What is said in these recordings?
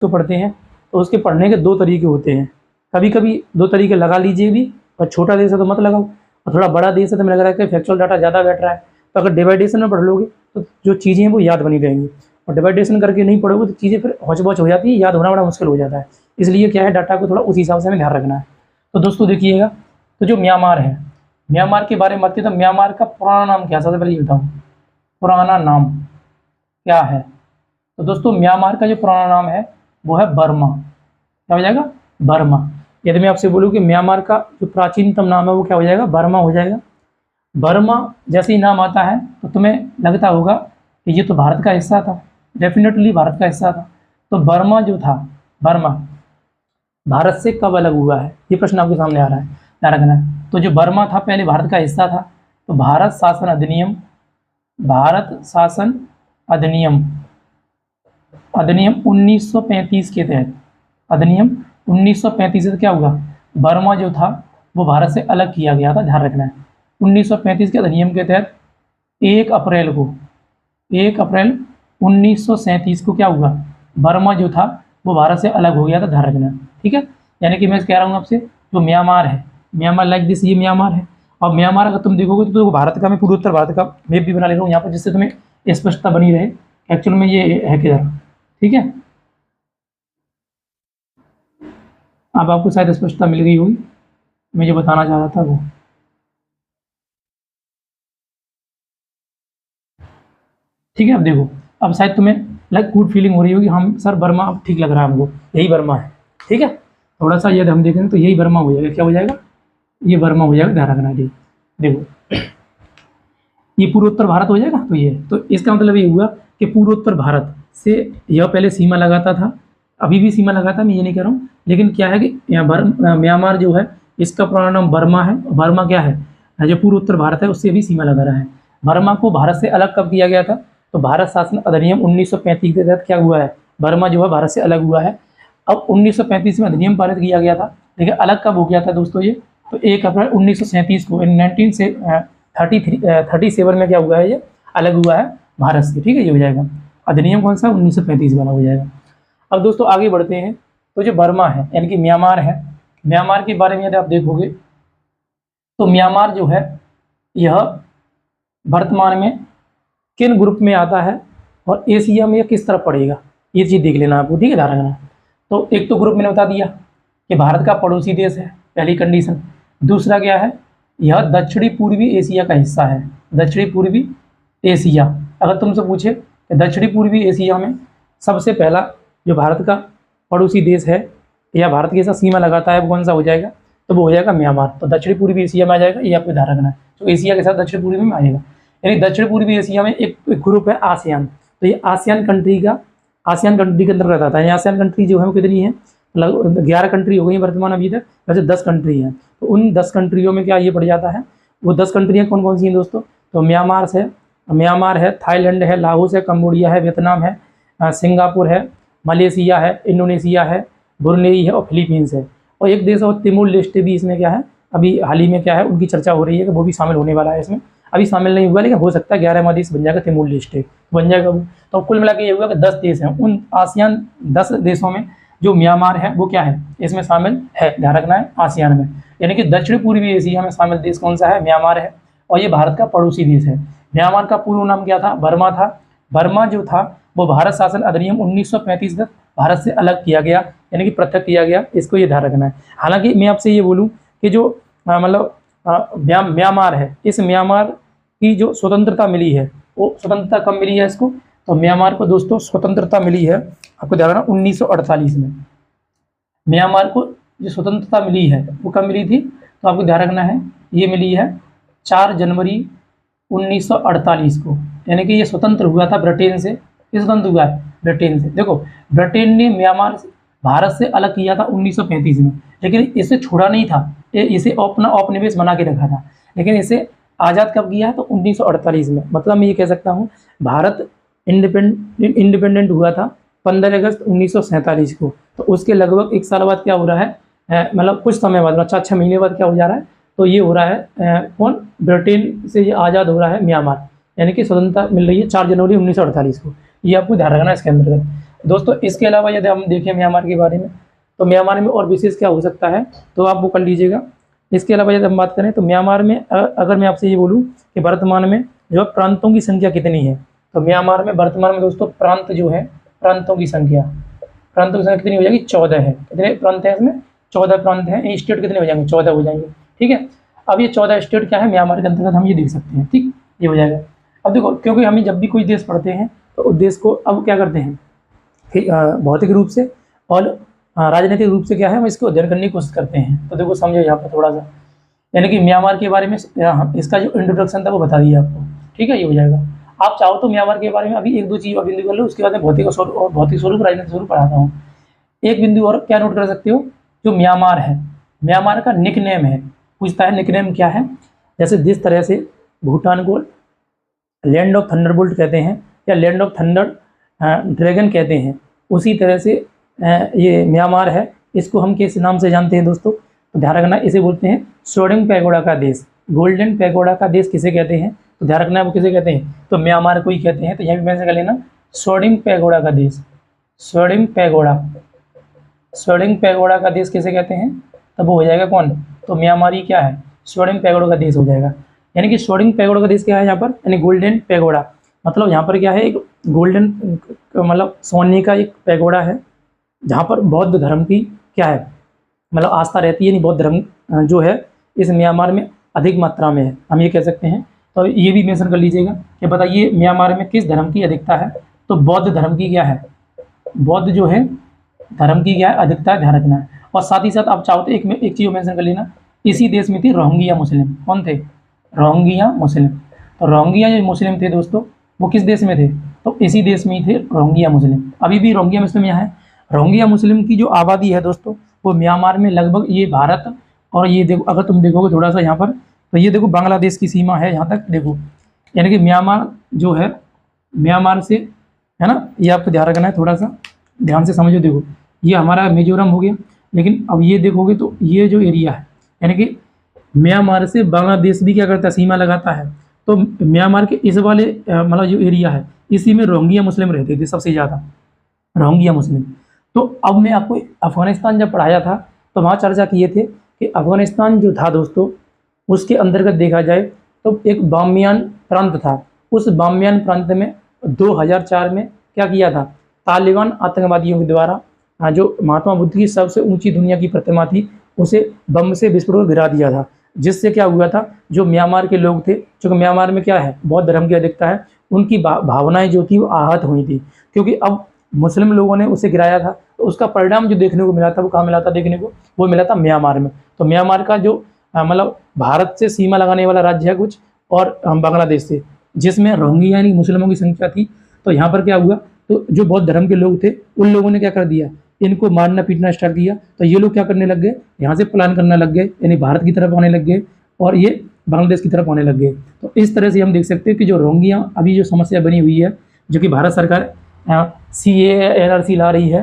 तो पढ़ते हैं तो उसके पढ़ने के दो तरीके होते हैं। कभी कभी दो तरीके लगा लीजिए भी, और छोटा देश है तो मत लगाओ, और थोड़ा बड़ा देश है तो मुझे लग रहा है कि फैक्चुअल डाटा ज़्यादा बैठ रहा है, तो अगर डिवाइडेशन में पढ़ लोगे तो जो चीज़ें हैं वो याद बनी रहेंगी, और डिवाइडेशन करके नहीं पढ़ोगे तो चीज़ें फिर हौच बौच हो जाती है, याद होना बड़ा मुश्किल हो जाता है। इसलिए क्या है, डाटा को थोड़ा उस हिसाब से हमें ध्यान रखना है। तो दोस्तों देखिएगा, तो जो म्यांमार है, म्यांमार के बारे में बात करें तो म्यांमार का पुराना नाम क्या है, सबसे पहले ये बताऊँ पुराना नाम क्या है। तो दोस्तों म्यांमार का जो पुराना नाम है वो है बर्मा। क्या हो जाएगा, बर्मा। यदि मैं आपसे बोलूँ कि म्यांमार का जो प्राचीनतम नाम है वो क्या हो जाएगा, बर्मा हो जाएगा। बर्मा जैसे ही नाम आता है तो तुम्हें लगता होगा कि ये तो भारत का हिस्सा था, डेफिनेटली भारत का हिस्सा था। तो बर्मा जो था, बर्मा भारत से कब अलग हुआ है, ये प्रश्न आपके सामने आ रहा है, ध्यान रखना है। तो जो बर्मा था पहले भारत का हिस्सा था, तो भारत शासन अधिनियम, भारत शासन अधिनियम, अधिनियम 1935 के तहत, अधिनियम 1935 से क्या हुआ, बर्मा जो था वो भारत से अलग किया गया था, ध्यान रखना है। 1935 के अधिनियम के तहत 1 अप्रैल को, 1 अप्रैल 1937 को क्या हुआ, बर्मा जो था वो भारत से अलग हो गया था, ध्यान रखना। ठीक है, यानी कि मैं कह रहा हूँ आपसे, जो म्यांमार है, म्यांमार लाइक दिस, ये म्यांमार है। और म्यांमार अगर तुम देखोगे तो भारत का, मैं पूर्वोत्तर भारत का मैप भी बना ले रहा हूँ यहाँ पर, जिससे तुम्हें स्पष्टता बनी रहे एक्चुअल में ये है किधर। ठीक है, अब आपको शायद स्पष्टता मिल गई होगी, मैं जो बताना चाह रहा था वो। ठीक है, अब देखो, अब शायद तुम्हें लाइक गुड फीलिंग हो रही होगी, हम सर बर्मा अब ठीक लग रहा है हमको, यही बर्मा है। ठीक है, थोड़ा सा यदि हम देखेंगे तो यही बर्मा हो जाएगा, क्या हो जाएगा, ये बर्मा हो जाएगा, ध्यान रखना। ठीक, देखो ये पूर्वोत्तर भारत हो जाएगा, तो ये, तो इसका मतलब ये हुआ कि पूर्वोत्तर भारत से यह पहले सीमा लगाता था, अभी भी सीमा लगाता है, मैं ये नहीं कह रहा हूँ, लेकिन क्या है कि म्यांमार जो है इसका पुराना नाम बर्मा है। बर्मा क्या है, जो पूर्वोत्तर भारत है उससे भी सीमा लगा रहा है। बर्मा को भारत से अलग कब किया गया था, तो भारत शासन अधिनियम 1935 के तहत क्या हुआ है, बर्मा जो है भारत से अलग हुआ है। अब 1935 में अधिनियम पारित किया गया था, लेकिन अलग कब हो गया था दोस्तों ये, तो 1 अप्रैल 1937 को, 1937 में क्या हुआ है, ये अलग हुआ है भारत से। ठीक है, ये हो जाएगा अधिनियम कौन सा, 1935 वाला हो जाएगा। अब दोस्तों आगे बढ़ते हैं, तो जो बर्मा है यानी कि म्यांमार है, म्यांमार के बारे में यदि आप देखोगे तो म्यांमार जो है यह वर्तमान में किन ग्रुप में आता है और एशिया में किस तरफ पड़ेगा, ये चीज़ देख लेना आपको। ठीक है, ध्यान रखना। तो एक तो ग्रुप मैंने बता दिया कि भारत का पड़ोसी देश है, पहली कंडीशन। दूसरा क्या है, यह दक्षिणी पूर्वी एशिया का हिस्सा है, दक्षिणी पूर्वी एशिया। अगर तुमसे पूछे कि दक्षिणी पूर्वी एशिया में सबसे पहला जो भारत का पड़ोसी देश है या भारत के साथ सीमा लगाता है वो कौन सा हो जाएगा, तो वो हो जाएगा म्यांमार। तो दक्षिणी पूर्वी एशिया में आ जाएगा, ये आपको ध्यान रखना है। तो एशिया के साथ दक्षिण पूर्वी में आएगा, यानी दक्षिण पूर्वी एशिया में एक ग्रुप है आसियान। तो ये आसियान कंट्री का, आसियान कंट्री के अंतर्गत आता है। आसियान कंट्री जो है वो कितनी है, लगभग 11 कंट्री हो गई वर्तमान अभी तक, वैसे 10 कंट्री हैं। तो उन 10 कंट्रियों में क्या ये पड़ जाता है, वो 10 कंट्रियाँ कौन कौन सी हैं दोस्तों, तो म्यांमार है, थाईलैंड है, लाओस है, कंबोडिया है, वियतनाम है, सिंगापुर है, मलेशिया है, इंडोनेशिया है, ब्रुनेई है और फिलीपींस है। और एक देश और तिमोर लेस्टे भी इसमें क्या है, अभी हाल ही में क्या है उनकी चर्चा हो रही है कि वो भी शामिल होने वाला है इसमें। अभी शामिल नहीं हुआ लेकिन हो सकता है 11वां देश बन जाएगा, तिमोर लेस्टे बन जाएगा वो। तो कुल मिला के ये हुआ कि 10 देश हैं। उन आसियान 10 देशों में जो म्यांमार है वो क्या है, इसमें शामिल है, ध्यान रखना है, आसियान में। यानी कि दक्षिण पूर्वी एशिया में शामिल देश कौन सा है, म्यांमार है, और ये भारत का पड़ोसी देश है। म्यांमार का पूर्व नाम क्या था, बर्मा था। बर्मा जो था वो भारत शासन अधिनियम 1935 तक भारत से अलग किया गया, यानी कि पृथक किया गया, इसको ये ध्यान रखना है। हालांकि मैं आपसे ये बोलूँ कि जो मतलब म्यांमार है, इस म्यांमार की जो स्वतंत्रता मिली है वो स्वतंत्रता कब मिली है इसको, तो म्यांमार को दोस्तों स्वतंत्रता मिली है, आपको ध्यान रखना 1948 में। म्यांमार को जो स्वतंत्रता मिली है वो कब मिली थी, तो आपको ध्यान रखना है ये मिली है 4 जनवरी 1948 को, यानी कि ये स्वतंत्र हुआ था ब्रिटेन से। ये स्वतंत्र हुआ है ब्रिटेन से। देखो ब्रिटेन ने म्यांमार भारत से अलग किया था 1935 में, लेकिन इसे छोड़ा नहीं था, इसे अपना औपनिवेश बना के रखा था, लेकिन इसे आज़ाद कब किया है, तो 1948 में। मतलब मैं ये कह सकता हूँ भारत इंडिपेंडेंट हुआ था 15 अगस्त 1947 को। तो उसके लगभग 1 साल बाद क्या हो रहा है, मतलब कुछ समय बाद, 6 महीने बाद क्या हो जा रहा है, तो ये हो रहा है कौन, ब्रिटेन से ये आज़ाद हो रहा है म्यांमार, यानी कि स्वतंत्रता मिल रही है 4 जनवरी 1948 को। ये आपको ध्यान रखना है इसके अंतर्गत। दोस्तों इसके अलावा यदि हम देखें म्यांमार के बारे में, तो म्यांमार में और विशेष क्या हो सकता है, तो आप वो कर लीजिएगा। इसके अलावा यदि हम बात करें तो म्यांमार में अगर मैं आपसे ये बोलूँ कि वर्तमान में जो प्रांतों की संख्या कितनी है, तो म्यांमार में वर्तमान में दोस्तों प्रांत जो है, प्रांतों की संख्या कितनी हो जाएगी, 14 है। कितने प्रांत है इसमें, 14 प्रांत हैं। स्टेट कितने हो जाएंगे, 14 हो जाएंगे। ठीक है, अब ये 14 स्टेट क्या है म्यांमार के अंतर्गत, हम ये देख सकते हैं। ठीक, ये हो जाएगा। अब देखो, क्योंकि हम जब भी कोई देश पढ़ते हैं तो उस देश को अब क्या करते हैं कि भौतिक रूप से और राजनीतिक रूप से क्या है, हम इसको अध्ययन करने की कोशिश करते हैं। तो देखो समझो यहाँ पर थोड़ा सा, यानी कि म्यांमार के बारे में इसका जो इंट्रोडक्शन था वो बता दिया आपको। ठीक है, ये हो जाएगा। आप चाहो तो म्यांमार के बारे में अभी एक दो चीज़ और बिंदु कर लो, उसके बाद मैं भौतिक स्वरूप राजनीतिक स्वरूप पढ़ाता हूँ। एक बिंदु और क्या नोट कर सकते हो, जो म्यांमार है, म्यांमार का निक नेम है, पूछता है निक नेम क्या है। जैसे जिस तरह से भूटान को लैंड ऑफ थंडरबोल्ट कहते हैं या लैंड ऑफ थंडर ड्रैगन कहते हैं, उसी तरह से ये म्यांमार है, इसको हम किस नाम से जानते हैं दोस्तों, तो ध्यान रखना, इसे बोलते हैं सोडिंग पैगोडा का देश। गोल्डन पैगोडा का देश किसे कहते हैं, तो ध्यान रखना है वो किसे कहते हैं, तो म्यांमार को ही कहते हैं। तो यहाँ भी मेंशन कर लेना, सोडिंग पैगोडा का देश। सोडिंग पैगोडा का देश किसे कहते हैं, तब वो हो जाएगा कौन, तो म्यांमार ही क्या है, सोडिंग पैगोडा का देश हो जाएगा। यानी कि सोडिंग पैगोडा का देश क्या है यहाँ पर, यानी गोल्डन पैगोडा, मतलब यहाँ पर क्या है, एक गोल्डन मतलब सोने का एक पैगोडा है, जहाँ पर बौद्ध धर्म की क्या है, मतलब आस्था रहती है। यानी बौद्ध धर्म जो है इस म्यांमार में अधिक मात्रा में है, हम ये कह सकते हैं। तो ये भी मेंशन कर लीजिएगा कि बताइए म्यांमार में किस धर्म की अधिकता है, तो बौद्ध धर्म की क्या है, बौद्ध जो है धर्म की क्या है, अधिकता है, ध्यान रखना है। और साथ ही साथ आप चाहो तो एक चीज़ मेंशन कर लेना, इसी देश में थी रोहिंग्या मुस्लिम। कौन थे, रोहिंग्या मुस्लिम। तो रोहिंग्या जो मुस्लिम थे दोस्तों, वो किस देश में थे, तो इसी देश में ही थे रोहिंग्या मुस्लिम। अभी भी रोहिंग्या मुस्लिम यहाँ है। रोहिंग्या मुस्लिम की जो आबादी है दोस्तों, वो म्यांमार में लगभग, ये भारत और ये देखो, अगर तुम देखोगे थोड़ा सा यहाँ पर, तो ये देखो बांग्लादेश की सीमा है यहाँ तक, देखो यानी कि म्यांमार जो है, म्यांमार से है ना, ये आपको ध्यान रखना है, थोड़ा सा ध्यान से समझो। देखो ये हमारा मिजोरम हो गया, लेकिन अब ये देखोगे तो ये जो एरिया है, यानी कि म्यांमार से बांग्लादेश भी क्या करता है, सीमा लगाता है। तो म्यांमार के इस वाले मतलब जो एरिया है, इसी में रोहिंग्या मुस्लिम रहते थे सबसे ज़्यादा, रोहिंग्या मुस्लिम। तो अब मैं आपको अफ़गानिस्तान जब पढ़ाया था तो वहाँ चर्चा किए थे कि अफ़गानिस्तान जो था दोस्तों, उसके अंतर्गत देखा जाए तो एक बामियान प्रांत था। उस बामियान प्रांत में 2004 में क्या किया था, तालिबान आतंकवादियों के द्वारा जो महात्मा बुद्ध की सबसे ऊंची दुनिया की प्रतिमा थी, उसे बम से विस्फोट गिरा दिया था। जिससे क्या हुआ था, जो म्यांमार के लोग थे, जो म्यांमार में क्या है, बौद्ध धर्म की अधिकता है, उनकी भावनाएं जो थी वो आहत हुई थी। क्योंकि अब मुस्लिम लोगों ने उसे गिराया था, तो उसका परिणाम जो देखने को मिला था, वो कहाँ मिला था देखने को, वो मिला था म्यांमार में। तो म्यांमार का जो मतलब भारत से सीमा लगाने वाला राज्य है कुछ, और बांग्लादेश से, जिसमें रोहिंग्या यानी मुस्लिमों की संख्या थी। तो यहाँ पर क्या हुआ, तो जो बौद्ध धर्म के लोग थे, उन लोगों ने क्या कर दिया, इनको मारना पीटना स्टार्ट किया। तो ये लोग क्या करने लग गए, यहाँ से प्लान करने लग गए, यानी भारत की तरफ आने लग गए, और ये बांग्लादेश की तरफ आने लग गए। तो इस तरह से हम देख सकते हैं कि जो रोहिंग्या अभी जो समस्या बनी हुई है, जो कि भारत सरकार CAA-NRC ला रही है,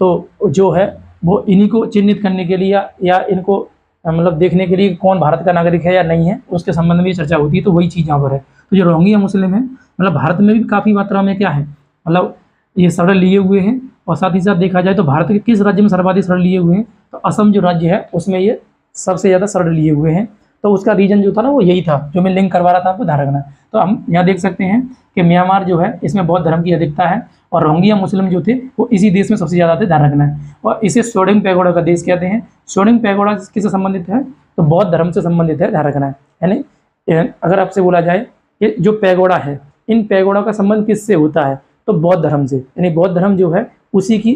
तो जो है वो इन्हीं को चिन्हित करने के लिए या इनको मतलब देखने के लिए कौन भारत का नागरिक है या नहीं है, उसके संबंध में चर्चा होती है। तो वही चीज़ यहाँ पर है। तो जो रोहिंग्या मुस्लिम है, मतलब भारत में भी काफ़ी मात्रा में क्या है, मतलब ये शरण लिए हुए हैं। और साथ ही साथ देखा जाए तो भारत के किस राज्य में सर्वाधिक शरण लिए हुए हैं, तो असम जो राज्य है उसमें ये सबसे ज़्यादा शरण लिए हुए हैं। तो उसका रीजन जो था ना, वो यही था जो मैं लिंक करवा रहा था, आपको ध्यान रखना। तो हम यहाँ देख सकते हैं कि म्यांमार जो है, इसमें बौद्ध धर्म की अधिकता है, और रोहिंग्या मुस्लिम जो थे वो इसी देश में सबसे ज़्यादा थे, ध्यान रखना है। और इसे सोडिंग पैगोडा का देश कहते हैं। सोडिंग पैगोडा किससे संबंधित है, तो बौद्ध धर्म से संबंधित है, ध्यान रखना है। यानी अगर आपसे बोला जाए कि जो पैगोडा है, इन पैगोडा का संबंध किससे होता है, तो बौद्ध धर्म से। यानी बौद्ध धर्म जो है उसी की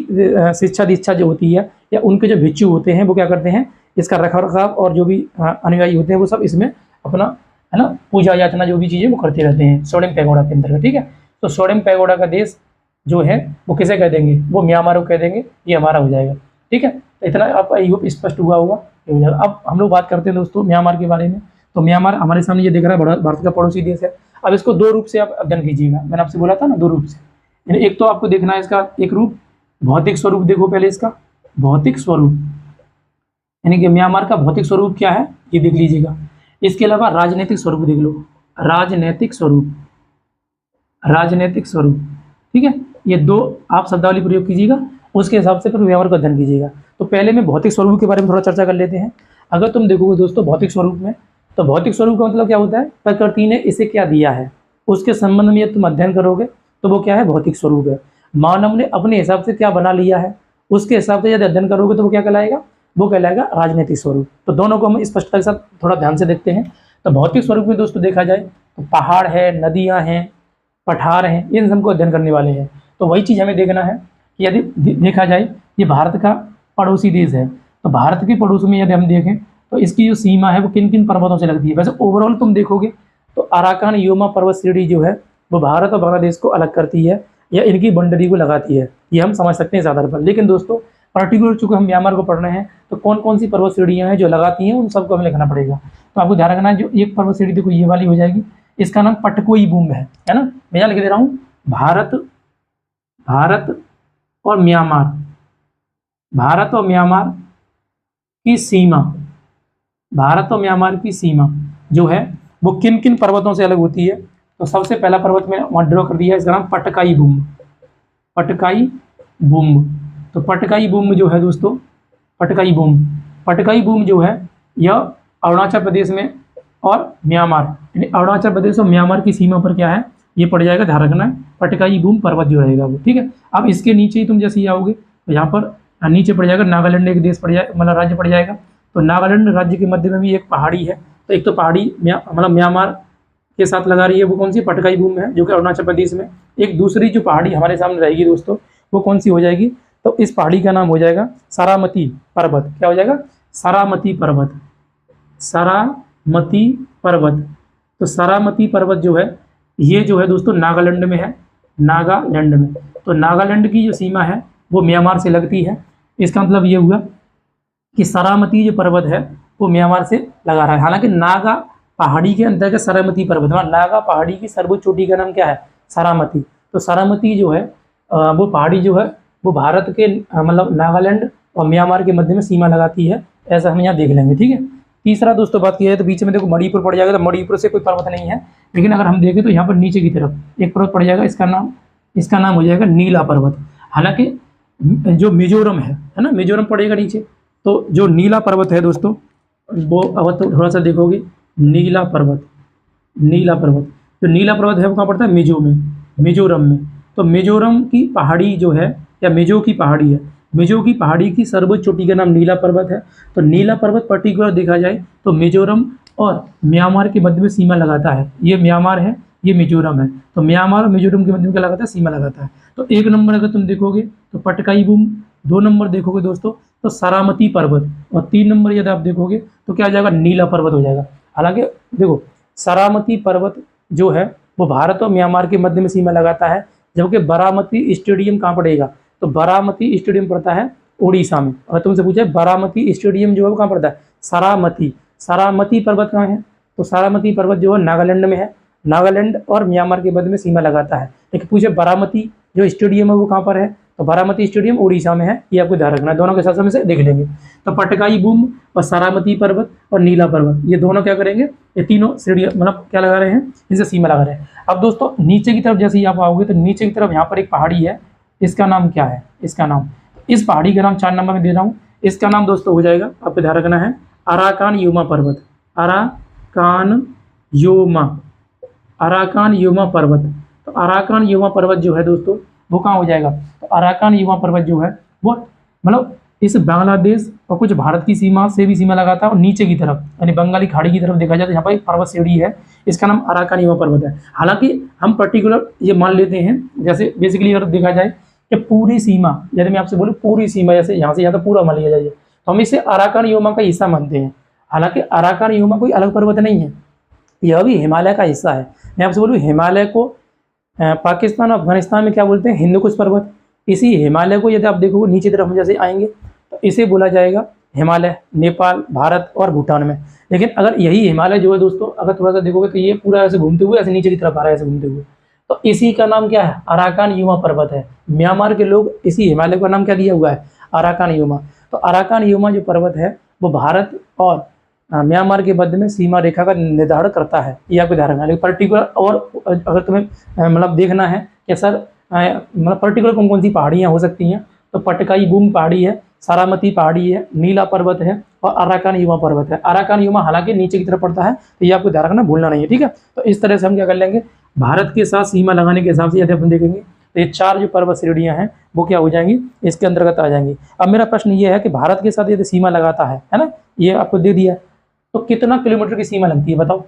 शिक्षा दीक्षा जो होती है, या उनके जो भिक्षु होते हैं, वो क्या करते हैं, इसका रखरखाव और जो भी अनुयायी होते हैं वो सब इसमें अपना है ना पूजा याचना जो भी चीज़ें वो करते रहते हैं सोडिंग पैगोडा के अंतर्गत। ठीक है, तो सोडिंग पैगोडा का देश जो है वो किसे कह देंगे, वो म्यांमार को कह देंगे, ये हमारा हो जाएगा। ठीक है, तो इतना आप आई होप स्पष्ट हुआ होगा, ये हो जाएगा। अब हम लोग बात करते हैं दोस्तों म्यांमार के बारे में। तो म्यांमार हमारे सामने ये दिख रहा है, भारत का पड़ोसी देश है। अब इसको दो रूप से आप अध्ययन कीजिएगा, मैंने आपसे बोला था ना, दो रूप से। यानी एक तो आपको देखना है इसका एक रूप, भौतिक स्वरूप देखो पहले इसका, भौतिक स्वरूप, यानी कि म्यांमार का भौतिक स्वरूप क्या है ये देख लीजिएगा। इसके अलावा राजनीतिक स्वरूप देख लो, राजनीतिक स्वरूप, राजनीतिक स्वरूप। ठीक है, ये दो आप शब्दावली प्रयोग कीजिएगा, उसके हिसाब से फिर म्यांमार का अध्ययन कीजिएगा। तो पहले में भौतिक स्वरूप के बारे में थोड़ा चर्चा कर लेते हैं। अगर तुम देखोगे दोस्तों भौतिक स्वरूप में, तो भौतिक स्वरूप का मतलब क्या होता है, प्रकृति ने इसे क्या दिया है उसके संबंध में यदि तुम अध्ययन करोगे तो वो क्या है, भौतिक स्वरूप है। मानव ने अपने हिसाब से क्या बना लिया है उसके हिसाब से यदि अध्ययन करोगे तो वो क्या कहलाएगा, वो कहलाएगा राजनीतिक स्वरूप। तो दोनों को हम स्पष्टता के साथ थोड़ा ध्यान से देखते हैं। तो भौतिक स्वरूप में दोस्तों देखा जाए तो पहाड़ है, नदियाँ हैं, पठार हैं, इन सबको अध्ययन करने वाले हैं। तो वही चीज़ हमें देखना है कि यदि देखा जाए ये भारत का पड़ोसी देश है, तो भारत के पड़ोस में यदि हम देखें तो इसकी जो सीमा है वो किन किन पर्वतों से लगती है। वैसे ओवरऑल तुम देखोगे तो अराकान योमा पर्वत श्रेणी जो है वो भारत और बांग्लादेश को अलग करती है या इनकी बाउंड्री को लगाती है, ये हम समझ सकते हैं इस आधार पर। लेकिन दोस्तों पर्टिकुलर चूंकि हम म्यांमार को पढ़ रहे हैं तो कौन कौन सी पर्वत श्रेणियाँ हैं जो लगाती हैं उन सबको हमें लिखना पड़ेगा। तो आपको ध्यान रखना है, जो एक पर्वत श्रेणी देखो ये वाली हो जाएगी, इसका नाम पटकोई बूम है ना। मैं यहाँ लिख दे रहा हूँ भारत और म्यांमार, भारत और म्यांमार की सीमा, भारत और म्यांमार की सीमा जो है वो किन किन पर्वतों से अलग होती है। तो सबसे पहला पर्वत मैंने वहाँ ड्रॉ कर दिया है, इसका नाम पटकाई बूम, पटकाई बूम। तो पटकाई बूम जो है दोस्तों, पटकाई बूम जो है यह अरुणाचल प्रदेश में और म्यांमार, यानी अरुणाचल प्रदेश और म्यांमार की सीमा पर क्या है, ये पड़ जाएगा, ध्यान रखना है, पटकाई बूम पर्वत जो रहेगा वो, ठीक है। अब इसके नीचे ही तुम जैसे ही आओगे तो यहाँ पर नीचे पड़ जाएगा नागालैंड, एक देश पड़ जाए मतलब राज्य पड़ जाएगा। तो नागालैंड राज्य के मध्य में भी एक पहाड़ी है, तो एक तो पहाड़ी मतलब म्यांमार के साथ लगा रही है, वो कौन सी, पटकाई बूम है जो कि अरुणाचल प्रदेश में। एक दूसरी जो पहाड़ी हमारे सामने रहेगी दोस्तों वो कौन सी हो जाएगी, तो इस पहाड़ी का नाम हो जाएगा सारामती पर्वत। क्या हो जाएगा, सारामती पर्वत, सारामती पर्वत। तो सारामती पर्वत जो है ये जो है दोस्तों नागालैंड में है, नागालैंड में। तो नागालैंड की जो सीमा है वो म्यांमार से लगती है। इसका मतलब ये हुआ कि सारामती जो पर्वत है वो म्यांमार से लगा रहा है। हालांकि नागा पहाड़ी के अंतर्गत सारामती पर्वत, नागा पहाड़ी की सर्वोच्च चोटी का नाम क्या है, सारामती। तो सारामती जो है वो पहाड़ी जो है वो भारत के मतलब नागालैंड और म्यांमार के मध्य में सीमा लगाती है, ऐसा हम यहाँ देख लेंगे, ठीक है। तीसरा दोस्तों बात की जाए तो बीच में देखो मणिपुर पड़ जाएगा, तो मणिपुर से कोई पर्वत नहीं है, लेकिन अगर हम देखें तो यहाँ पर नीचे की तरफ एक पर्वत पड़ जाएगा, इसका नाम हो जाएगा नीला पर्वत। हालांकि जो मिजोरम है ना, मिजोरम पड़ेगा नीचे। तो जो नीला पर्वत है दोस्तों वो अगर तो थोड़ा सा देखोगे नीला पर्वत, जो नीला पर्वत है वो कहाँ पड़ता है, मिजोरम में। तो मिजोरम की पहाड़ी जो है या मिजो की पहाड़ी है, मिजो की पहाड़ी की सर्वोच्च चोटी का नाम नीला पर्वत है। तो नीला पर्वत पर्टिकुलर देखा जाए तो मिजोरम और म्यांमार के मध्य में सीमा लगाता है। ये म्यांमार है, ये मिजोरम है, तो म्यांमार और मिजोरम के मध्य में क्या लगाता है, सीमा लगाता है। तो एक नंबर अगर तुम देखोगे तो पटकाई बूम, 2 नंबर देखोगे दोस्तों तो सारामती पर्वत, और 3 नंबर यदि आप देखोगे तो क्या आ जाएगा, नीला पर्वत हो जाएगा। हालांकि देखो सारामती पर्वत जो है वो भारत और म्यांमार के मध्य में सीमा लगाता है, जबकि बारामती स्टेडियम कहाँ पड़ेगा, तो बारामती स्टेडियम पड़ता है उड़ीसा में। अगर तुमसे पूछे बारामती स्टेडियम जो है वो कहाँ पड़ता है, सारामती पर्वत कहाँ है, तो सारामती पर्वत जो है नागालैंड में है, नागालैंड और म्यांमार के मध्य में सीमा लगाता है। लेकिन पूछे बारामती जो स्टेडियम है वो कहाँ पर है, तो बारामती स्टेडियम उड़ीसा में है, ये आपको ध्यान रखना है। दोनों के साथ में से देख लेंगे। तो पटकाई बूम और सारामती पर्वत और नीला पर्वत, ये दोनों क्या करेंगे, ये तीनों श्रेणियाँ मतलब क्या लगा रहे हैं, इनसे सीमा लगा रहे हैं। अब दोस्तों नीचे की तरफ जैसे ही आप आओगे तो नीचे की तरफ यहाँ पर एक पहाड़ी है, इसका नाम क्या है, इसका नाम, इस पहाड़ी का नाम 4 नंबर में दे रहा हूँ, इसका नाम दोस्तों हो जाएगा, आपको ध्यान रखना है, अराकान योमा पर्वत, अराकान योमा पर्वत। तो अराकान योमा पर्वत जो है दोस्तों वो कहाँ हो जाएगा, तो अराकान योमा पर्वत जो है वो मतलब इस बांग्लादेश और कुछ भारत की सीमा से भी सीमा लगाता है, और नीचे की तरफ यानी बंगाली खाड़ी की तरफ देखा जाए तो यहाँ पर एक पर्वत श्रेणी है, इसका नाम अराकान योमा पर्वत है। हालांकि हम पर्टिकुलर ये मान लेते हैं, जैसे बेसिकली अगर देखा जाए कि पूरी सीमा, यदि मैं आपसे बोलूँ पूरी सीमा जैसे यहाँ से यहाँ तक पूरा मान लिया जाए तो हम इसे अराकान योमा का हिस्सा मानते हैं। हालांकि अराकान योमा कोई अलग पर्वत नहीं है, यह भी हिमालय का हिस्सा है। मैं आपसे बोलूँ हिमालय को पाकिस्तान और अफगानिस्तान में क्या बोलते हैं, हिंदुकुश पर्वत। इसी हिमालय को यदि आप देखोगे नीचे तरफ जैसे आएंगे तो इसे बोला जाएगा हिमालय, नेपाल, भारत और भूटान में। लेकिन अगर यही हिमालय जो है दोस्तों अगर थोड़ा सा देखोगे तो ये पूरा ऐसे घूमते हुए ऐसे नीचे की तरफ आ रहा है, ऐसे घूमते हुए, तो इसी का नाम क्या है, अराकान योमा पर्वत है। म्यांमार के लोग इसी हिमालय का नाम क्या दिया हुआ है, अराकान योमा। तो अराकान योमा जो पर्वत है वो भारत और म्यांमार के मध्य में सीमा रेखा का निर्धारण करता है, ये आपको ध्यान रखना है। लेकिन पर्टिकुलर और अगर तुम्हें मतलब देखना है कि सर मतलब पर्टिकुलर कौन कौन सी पहाड़ियाँ हो सकती हैं, तो पटकाई बूम पहाड़ी है, सारामती पहाड़ी है, नीला पर्वत है और अराकान युमा पर्वत है। अराकान युमा हालांकि नीचे की तरफ पड़ता है, तो ये आपको ध्यान रखना, भूलना नहीं है, ठीक है। तो इस तरह से हम क्या कर लेंगे, भारत के साथ सीमा लगाने के हिसाब से यदि अपन देखेंगे तो ये 4 जो पर्वत श्रेणियां हैं वो क्या हो जाएंगी, इसके अंतर्गत आ जाएंगी। अब मेरा प्रश्न ये है कि भारत के साथ यदि सीमा लगाता है ना, ये आपको दे दिया, तो कितना किलोमीटर की सीमा लगती है, बताओ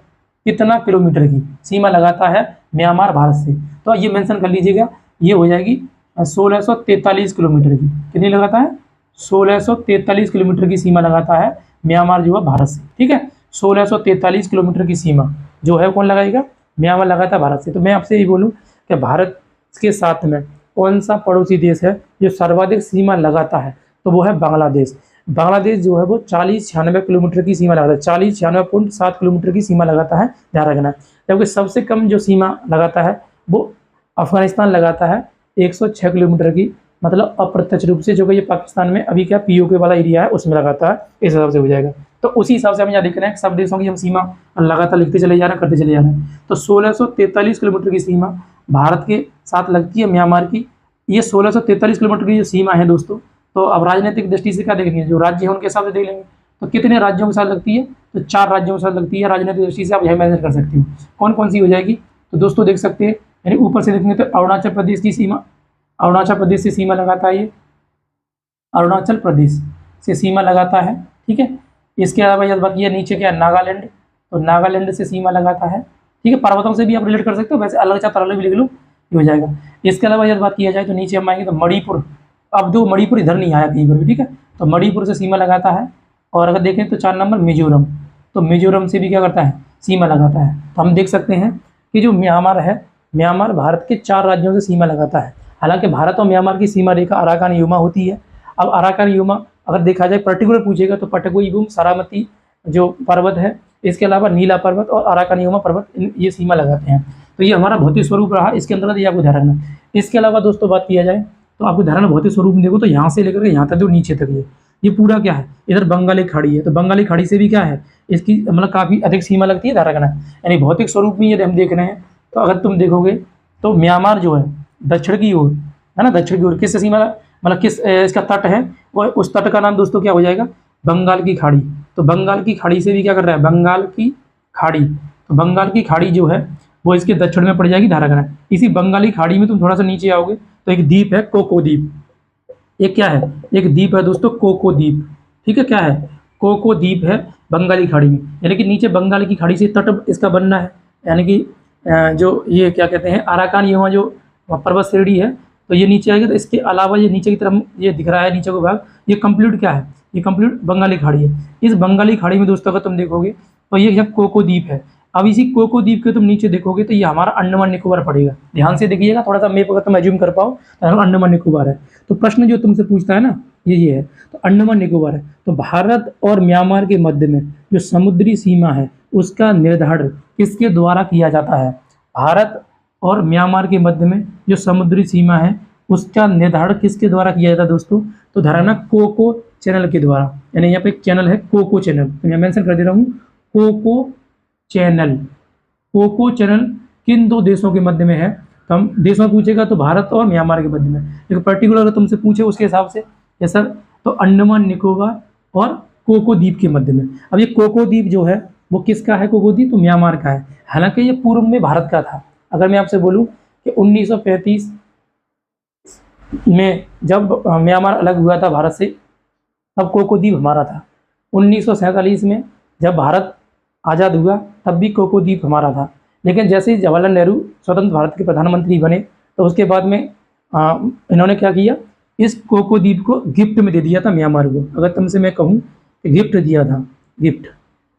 कितना किलोमीटर की सीमा लगाता है म्यांमार भारत से। तो ये मेंशन कर लीजिएगा, ये हो जाएगी 1643 किलोमीटर की। कितनी लगाता है, 1643 किलोमीटर की सीमा लगाता है म्यांमार जो है भारत से, ठीक है। 1643 किलोमीटर की सीमा जो है कौन लगाएगा, म्यांमार लगाता है भारत से। तो मैं आपसे ये बोलूँ कि भारत के साथ में कौन सा पड़ोसी देश है जो सर्वाधिक सीमा लगाता है, तो वो है बांग्लादेश। बांग्लादेश जो है वो 4096 किलोमीटर की सीमा लगाता है, 4096.7 किलोमीटर की सीमा लगाता है, ध्यान रखना। जबकि सबसे कम जो सीमा लगाता है वो अफगानिस्तान लगाता है 106 किलोमीटर की, मतलब अप्रत्यक्ष रूप से, जो कि ये पाकिस्तान में अभी क्या पीओके वाला एरिया है उसमें लगाता है, इस हिसाब से हो जाएगा। तो उसी हिसाब से हम यहाँ देख रहे हैं सब देशों की हम सीमा लगातार लिखते चले जा रहे हैं, करते चले जा रहे हैं। तो 1643 किलोमीटर की सीमा भारत के साथ लगती है म्यांमार की। ये 1643 किलोमीटर की जो सीमा है दोस्तों, तो अब राजनीतिक दृष्टि से क्या देखेंगे, जो राज्य है उनके हिसाब से देख लेंगे। तो कितने राज्यों के साथ लगती है, तो 4 राज्यों के साथ लगती है। राजनीतिक दृष्टि से आप यह मेजर कर सकते हो कौन कौन सी हो जाएगी। तो दोस्तों देख सकते हैं, यानी ऊपर से देखेंगे तो अरुणाचल प्रदेश की सीमा, अरुणाचल प्रदेश से सीमा लगाता है, ये अरुणाचल प्रदेश से सीमा लगाता है, ठीक है। इसके अलावा यदि बात किया नीचे क्या, नागालैंड, तो नागालैंड से सीमा लगाता है, ठीक है। पर्वतों से भी आप रिलेट कर सकते हो, वैसे अलग चाहते अलग भी लिख लो, ये हो जाएगा। इसके अलावा यदि बात किया जाए तो नीचे हम आएंगे तो मणिपुर, अब दो मणिपुर इधर नहीं आया कहीं पर भी, ठीक है। तो मणिपुर से सीमा लगाता है। और अगर देखें तो 4 नंबर मिजोरम, तो मिजोरम से भी क्या करता है, सीमा लगाता है। तो हम देख सकते हैं कि जो म्यांमार है, म्यांमार भारत के 4 राज्यों से सीमा लगाता है। हालांकि भारत और म्यांमार की सीमा रेखा अराकान युमा होती है। अब अराकान युमा अगर देखा जाए पर्टिकुलर पूछेगा तो पटकोई बूम, सारामती जो पर्वत है, इसके अलावा नीला पर्वत और अराकान युमा पर्वत ये सीमा लगाते हैं। तो ये हमारा भौतिक स्वरूप रहा, इसके अंतर्गत ये आपको ध्यान रखना। इसके अलावा दोस्तों बात किया जाए तो आपको ध्यान रखना, भौतिक स्वरूप में देखो तो यहाँ से लेकर के यहाँ तक जो नीचे तक ये पूरा क्या है, इधर बंगाली खाड़ी है, तो बंगाली खाड़ी से भी क्या है, इसकी मतलब काफ़ी अधिक सीमा लगती है, ध्यान रखना। यानी भौतिक स्वरूप में यदि हम देख रहे हैं तो अगर तुम देखोगे तो म्यांमार जो है दक्षिण की ओर है ना, दक्षिण की ओर किस सीमा, मतलब किस इसका तट है, और उस तट का नाम दोस्तों क्या हो जाएगा, बंगाल की खाड़ी। तो बंगाल की खाड़ी से भी क्या कर रहा है, बंगाल की खाड़ी, तो बंगाल की खाड़ी जो है वो इसके दक्षिण में पड़ जाएगी, ध्यान रखना। इसी बंगाली खाड़ी में तुम थोड़ा सा नीचे आओगे तो एक द्वीप है कोको द्वीप, एक क्या है, एक द्वीप है दोस्तों कोको द्वीप, ठीक है। क्या है, कोको द्वीप है बंगाली खाड़ी में, यानी कि नीचे बंगाल की खाड़ी से तट इसका बनना है। यानी कि जो ये क्या कहते हैं अराकान युमा जो पर्वत श्रेणी है, तो ये नीचे आएगा। तो इसके अलावा ये नीचे की तरफ ये दिख रहा है नीचे को भाग, ये कंप्लीट क्या है, ये कंप्लीट बंगाली खाड़ी है। इस बंगाली खाड़ी में दोस्तों अगर तुम देखोगे तो ये कोको द्वीप है। अब इसी कोको द्वीप के तुम नीचे देखोगे तो ये हमारा अंडमान निकोबार पड़ेगा। ध्यान से देखिएगा, थोड़ा सा मैप अगर तुम एज्यूम कर पाओ तो अंडमान निकोबार है। तो प्रश्न जो तुमसे पूछता है ना ये है, तो अंडमान निकोबार है। तो भारत और म्यांमार के मध्य में जो समुद्री सीमा है उसका निर्धारण किसके द्वारा किया जाता है, भारत और म्यांमार के मध्य में जो समुद्री सीमा है उसका निर्धारण किसके द्वारा किया जाता है दोस्तों, तो धारणा कोको चैनल के द्वारा। यानी यहाँ पे एक चैनल है कोको चैनल, तो मैं मेंशन कर दे रहा हूँ कोको चैनल। कोको चैनल किन 2 देशों के मध्य में है, तो हम देशों पूछेगा तो भारत और म्यांमार के मध्य में। एक पर्टिकुलर अगर तुमसे पूछे उसके हिसाब से ये सर, तो अंडमान निकोबार और कोको द्वीप के मध्य में। अब ये कोको द्वीप जो है वो किसका है, कोको द्वीप तो म्यांमार का है। हालांकि ये पूर्व में भारत का था। अगर मैं आपसे बोलूं कि 1935 में जब म्यांमार अलग हुआ था भारत से, तब कोको द्वीप हमारा था। 1947 में जब भारत आज़ाद हुआ तब भी कोको द्वीप हमारा था। लेकिन जैसे ही जवाहरलाल नेहरू स्वतंत्र भारत के प्रधानमंत्री बने तो उसके बाद में इन्होंने क्या किया, इस कोको द्वीप को गिफ्ट में दे दिया था म्यांमार को। अगर तुमसे मैं कहूँ कि गिफ्ट दिया था, गिफ्ट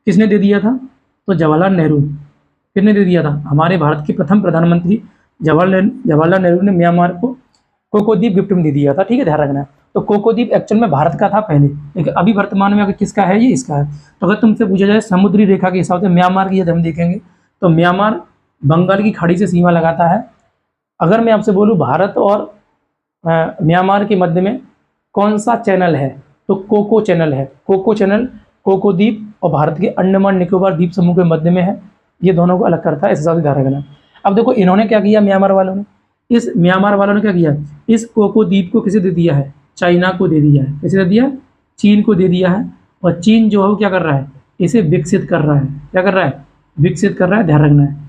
किसने दे दिया था, तो जवाहरलाल नेहरू। किसने दे दिया था, हमारे भारत के प्रथम प्रधानमंत्री जवाहरलाल नेहरू ने म्यांमार को कोको द्वीप गिफ्ट में दे दिया था, ठीक है, ध्यान रखना। तो कोको द्वीप एक्चुअल में भारत का था पहले, लेकिन अभी वर्तमान में अगर किसका है, ये इसका है। तो अगर तुमसे पूछा जाए समुद्री रेखा के हिसाब से म्यांमार की यदि हम देखेंगे तो म्यांमार बंगाल की खाड़ी से सीमा लगाता है। अगर मैं आपसे बोलूँ भारत और म्यांमार के मध्य में कौन सा चैनल है, तो कोको चैनल है। कोको चैनल कोको द्वीप और भारत के अंडमान निकोबार द्वीप समूह के मध्य में है। ये दोनों को अलग करता है, इस हिसाब से ध्यान रखना। अब देखो इन्होंने क्या किया, म्यांमार वालों ने, इस म्यांमार वालों ने क्या किया, इस कोको द्वीप को किसे दे दिया है, चाइना को दे दिया है। किसे दे दिया, चीन को दे दिया है। और चीन जो है वो क्या कर रहा है, इसे विकसित कर रहा है। क्या कर रहा है, विकसित कर रहा है, ध्यान रखना है।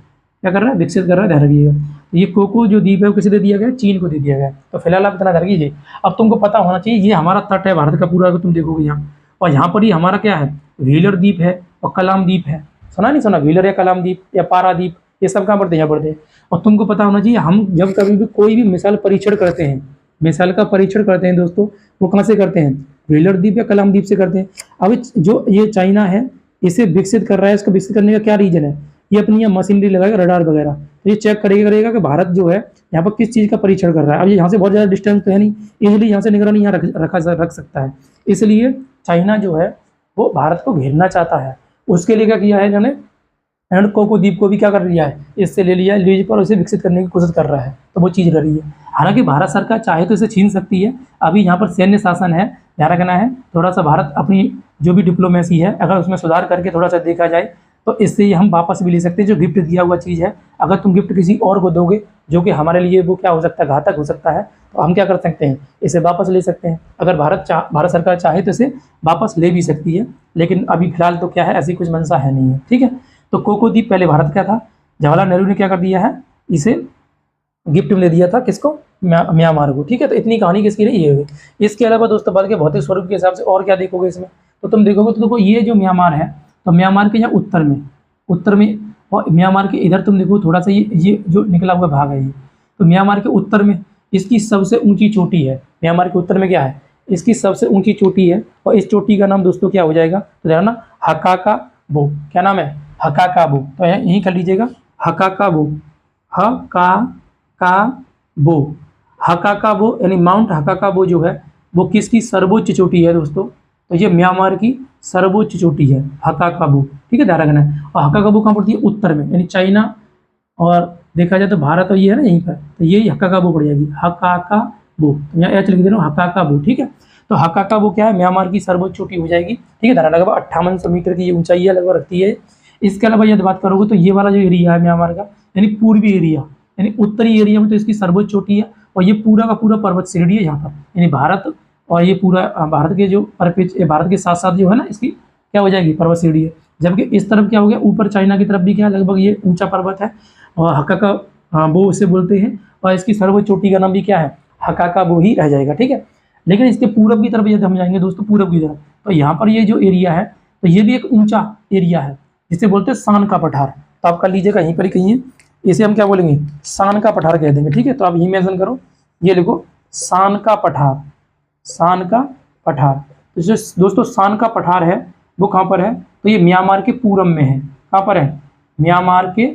क्या कर रहा है, विकसित कर रहा है, ध्यान रखिएगा। तो ये कोको जो द्वीप है वो किसे दे दिया गया, चीन को दे दिया गया। तो फिलहाल आप इतना ध्यान कीजिए। अब तुमको पता होना चाहिए ये हमारा तट है भारत का पूरा, अगर तुम देखोगे यहाँ, और यहाँ पर ही हमारा क्या है, व्हीलर द्वीप है और कलाम द्वीप है। सुना नहीं सुना, व्हीलर या कलाम द्वीप या पारा द्वीप, ये सब कहाँ पड़ते हैं, यहाँ पड़ते हैं। और तुमको पता होना चाहिए हम जब कभी भी कोई भी मिसाइल परीक्षण करते हैं, मिसाइल का परीक्षण करते हैं दोस्तों, वो कहाँ से करते हैं, व्हीलर द्वीप या कलाम द्वीप से करते हैं। अब जो ये चाइना है इसे विकसित कर रहा है, इसको विकसित करने का क्या रीजन है, ये अपनी यहाँ मशीनरी लगाएगा, रडार वगैरह, तो ये चेक करेगा कि भारत जो है यहाँ पर किस चीज़ का परीक्षण कर रहा है। अब ये यहाँ से बहुत ज़्यादा डिस्टेंस तो है नहीं, इसलिए यहाँ से निगरानी यहाँ रख सकता है। इसलिए चाइना जो है वो भारत को घेरना चाहता है। उसके लिए क्या किया है इन्होंने, एंड कोको द्वीप को भी क्या कर लिया है, इससे ले लिया लीज पर, उसे विकसित करने की कोशिश कर रहा है। तो वो चीज़ रही है। हालांकि भारत सरकार चाहे तो इसे छीन सकती है, अभी यहाँ पर सैन्य शासन है, ध्यान रखना है। थोड़ा सा भारत अपनी जो भी डिप्लोमेसी है अगर उसमें सुधार करके थोड़ा सा देखा जाए तो इससे हम वापस भी ले सकते हैं। जो गिफ्ट दिया हुआ चीज़ है, अगर तुम गिफ्ट किसी और को दोगे जो कि हमारे लिए वो क्या हो सकता है, घातक हो सकता है, तो हम क्या कर सकते हैं, इसे वापस ले सकते हैं। अगर भारत सरकार चाहे तो इसे वापस ले भी सकती है, लेकिन अभी फिलहाल तो क्या है, ऐसी कुछ मंशा है नहीं है। ठीक है, तो कोको द्वीप पहले भारत का था, जवाहरलाल नेहरू ने क्या कर दिया है, इसे गिफ्ट में दे दिया था, किसको, म्यांमार को। ठीक है, तो इतनी कहानी किसकी रही है। इसके अलावा दोस्तों बात के भौतिक स्वरूप के हिसाब से और क्या देखोगे इसमें, तो तुम देखोगे तो देखो ये जो म्यांमार है, तो म्यांमार के यहाँ उत्तर में और म्यांमार के इधर तुम देखो थोड़ा सा ये जो निकला हुआ भाग है ये, तो म्यांमार के उत्तर में इसकी सबसे ऊंची चोटी है। म्यांमार के उत्तर में क्या है, इसकी सबसे ऊंची चोटी है, और इस चोटी का नाम दोस्तों क्या हो जाएगा, तो ध्यान ना, हकाकाबो। क्या नाम है, हकाकाबो। तो यहीं कर लीजिएगा, हकाकाबो, हकाकाबो, हकाकाबो यानी माउंट हकाकाबो जो है वो किसकी सर्वोच्च चोटी है दोस्तों, तो ये म्यांमार की सर्वोच्च चोटी है, हकाकाबू। ठीक है, ध्यान रखना है। और हकाकाबू कहाँ पड़ती है, उत्तर में, यानी चाइना और देखा जाए तो भारत और ये है ना यहीं पर, तो ये हकाकाबू पड़ जाएगी, हकाकाबू। यहाँ एच लिख दे रहा हूँ, हकाकाबू। ठीक है, तो हकाकाबू क्या है, म्यांमार की सर्वोच्च चोटी हो जाएगी। ठीक है, ध्यान लगभग 5800 मीटर की ये ऊंचाई है, लगभग रखती है। इसके अलावा यदि बात करोगे तो ये वाला जो एरिया है म्यांमार का, यानी पूर्वी एरिया, यानी उत्तरी एरिया में तो इसकी सर्वोच्च चोटी है, और ये पूरा का पूरा पर्वत श्रेणी है यहाँ पर, यानी भारत और ये पूरा भारत के जो भारत के साथ साथ जो है ना इसकी क्या हो जाएगी, पर्वत श्रेणी है। जबकि इस तरफ क्या हो गया, ऊपर चाइना की तरफ भी क्या है, लगभग ये ऊंचा पर्वत है, और हकाकाबू इसे बोलते हैं, और इसकी सर्वोच्च चोटी का नाम भी क्या है, हकाकाबू ही रह जाएगा। ठीक है, लेकिन इसके पूरब की तरफ यदि हम जाएंगे दोस्तों, पूरब की तरफ, तो यहाँ पर ये जो एरिया है, तो ये भी एक ऊंचा एरिया है जिसे बोलते हैं सान का पठार। तो आप कर लीजिएगा यहीं पर ही कहीं है, इसे हम क्या बोलेंगे, सान का पठार कह देंगे। ठीक है, तो आप यही मेंशन करो, ये लिखो सान का पठार, सान का पठार। तो जो दोस्तों सान का पठार है वो कहाँ पर है, तो ये म्यांमार के पूरब में है। कहाँ पर है, म्यांमार के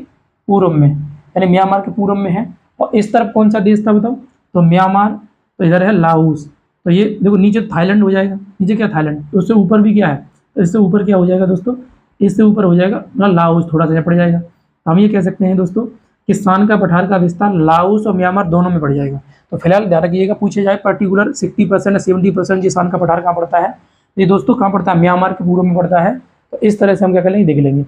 पूरब में, यानी म्यांमार के पूरब में है। और इस तरफ कौन सा देश था बताओ, तो म्यांमार, तो इधर है लाओस। तो ये देखो नीचे थाईलैंड हो जाएगा, नीचे क्या थाईलैंड, तो उससे ऊपर भी क्या है, तो इससे ऊपर क्या हो जाएगा दोस्तों, इससे ऊपर हो जाएगा ना लाओस, थोड़ा सा पड़ जाएगा। तो हम ये कह सकते हैं दोस्तों कि सान का पठार का विस्तार लाओस और म्यांमार दोनों में पड़ जाएगा। तो फिलहाल ध्यान रखिएगा, पूछे जाए पर्टिकुलर 60% या 70% ये सान का पठार कहाँ पड़ता है, ये दोस्तों कहाँ पड़ता है, म्यांमार के पूर्व में पड़ता है। तो इस तरह से हम क्या कर लेंगे, देख लेंगे।